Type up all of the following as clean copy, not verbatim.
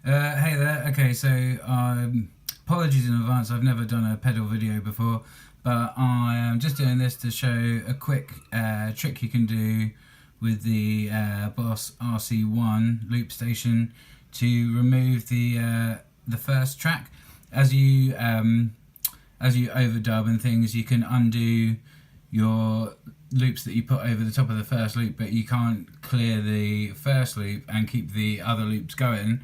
Hey there. Okay, so apologies in advance. I've never done a pedal video before, but I am just doing this to show a quick trick you can do with the Boss RC1 loop station to remove the first track. As you overdub and things, you can undo your loops that you put over the top of the first loop, but you can't clear the first loop and keep the other loops going.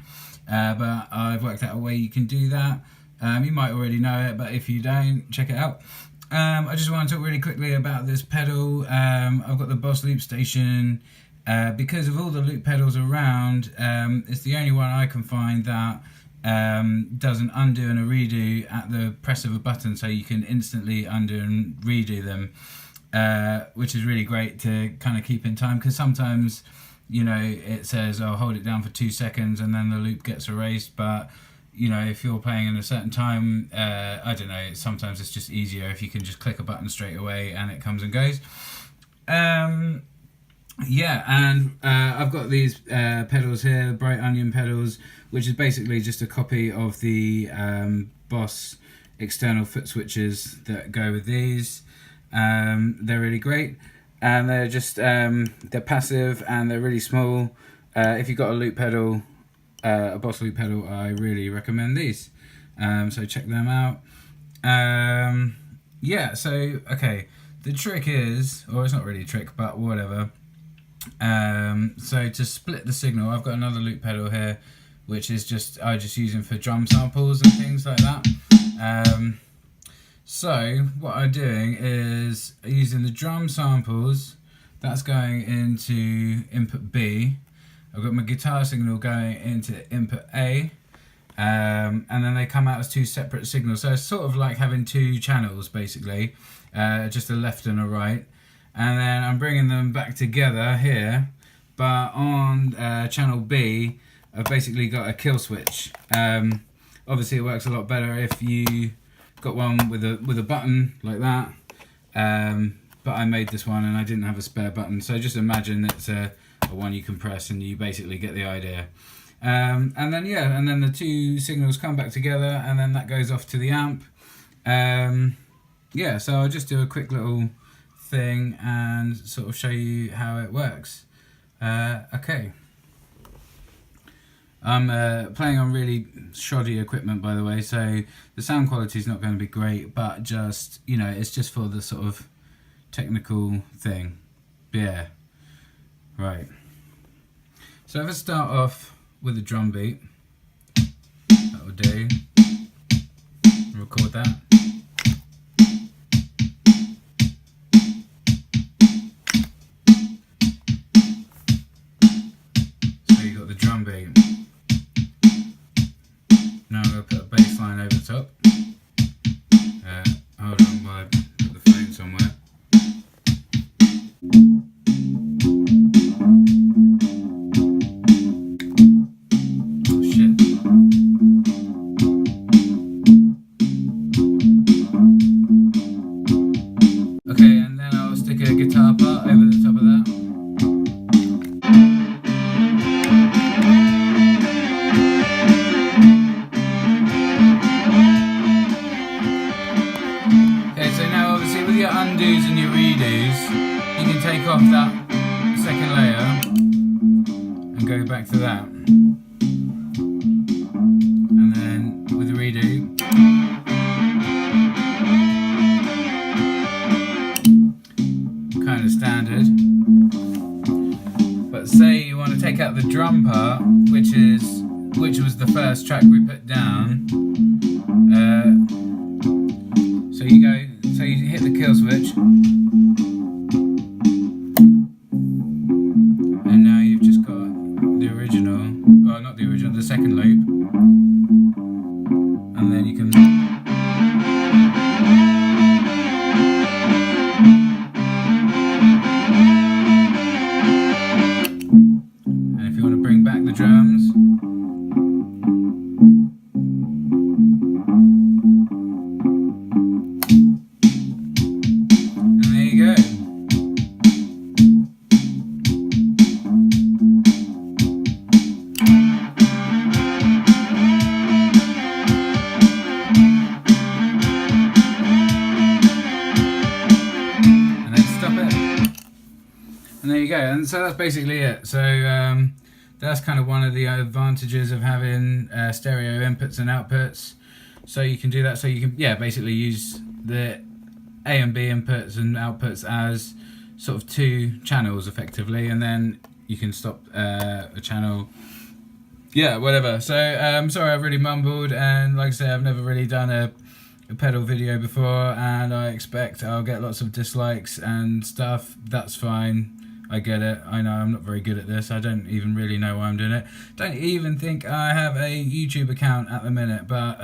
But I've worked out a way you can do that. You might already know it, but if you don't, check it out. I just want to talk really quickly about this pedal. I've got the Boss loop station. Because of all the loop pedals around, it's the only one I can find that does an undo and a redo at the press of a button, so you can instantly undo and redo them, which is really great to kind of keep in time, because sometimes, you know, it says, oh, hold it down for 2 seconds and then the loop gets erased. But you know, if you're playing in a certain time, I don't know, sometimes it's just easier if you can just click a button straight away and it comes and goes. Yeah, and I've got these pedals here, Bright Onion pedals, which is basically just a copy of the Boss external foot switches that go with these. They're really great, and they're just they're passive and they're really small. If you've got a loop pedal, a Boss loop pedal, I really recommend these. So check them out. Yeah, so okay, the trick is, or it's not really a trick, but whatever. So to split the signal, I've got another loop pedal here, which is just I just using for drum samples and things like that. So what I'm doing is using the drum samples. That's going into input B. I've got my guitar signal going into input A, and then they come out as two separate signals. So it's sort of like having two channels, basically, just a left and a right. And then I'm bringing them back together here, but on channel B, I've basically got a kill switch. Obviously, it works a lot better if you got one with a button like that. But I made this one and I didn't have a spare button, so just imagine it's a one you can press and you basically get the idea. And then yeah, and then the two signals come back together, and then that goes off to the amp. Yeah, so I'll just do a quick little thing and sort of show you how it works. Okay. I'm playing on really shoddy equipment, by the way, so the sound quality is not going to be great, but just, you know, it's just for the sort of technical thing. Yeah. Right. So if I start off with a drum beat, that will do. Record that. So you got the drum beat. Now I'm going to put a bass line over the top. Hold on while I put the phone somewhere. Oh shit. Okay, and then I'll stick a guitar part over the top of that. With your undos and your redos, you can take off that second layer and go back to that. And then with the redo, kind of standard. But say you want to take out the drum part, which was the first track we put down. So you hit the kill switch, and now you've just got the original, well, not the original, the second loop, and then you can and if you want to bring back the drums, and so that's basically it. So that's kind of one of the advantages of having stereo inputs and outputs. So you can do that. So you can, yeah, basically use the A and B inputs and outputs as sort of two channels effectively, and then you can stop a channel. Yeah, whatever. So sorry, I've really mumbled, and like I say, I've never really done a pedal video before, and I expect I'll get lots of dislikes and stuff. That's fine. I get it. I know I'm not very good at this. I don't even really know why I'm doing it. Don't even think I have a YouTube account at the minute, but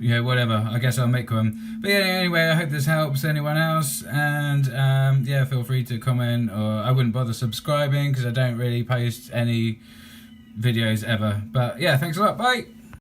yeah, whatever. I guess I'll make one. But yeah, anyway, I hope this helps anyone else, and yeah, feel free to comment, or I wouldn't bother subscribing because I don't really post any videos ever. But yeah, thanks a lot. Bye.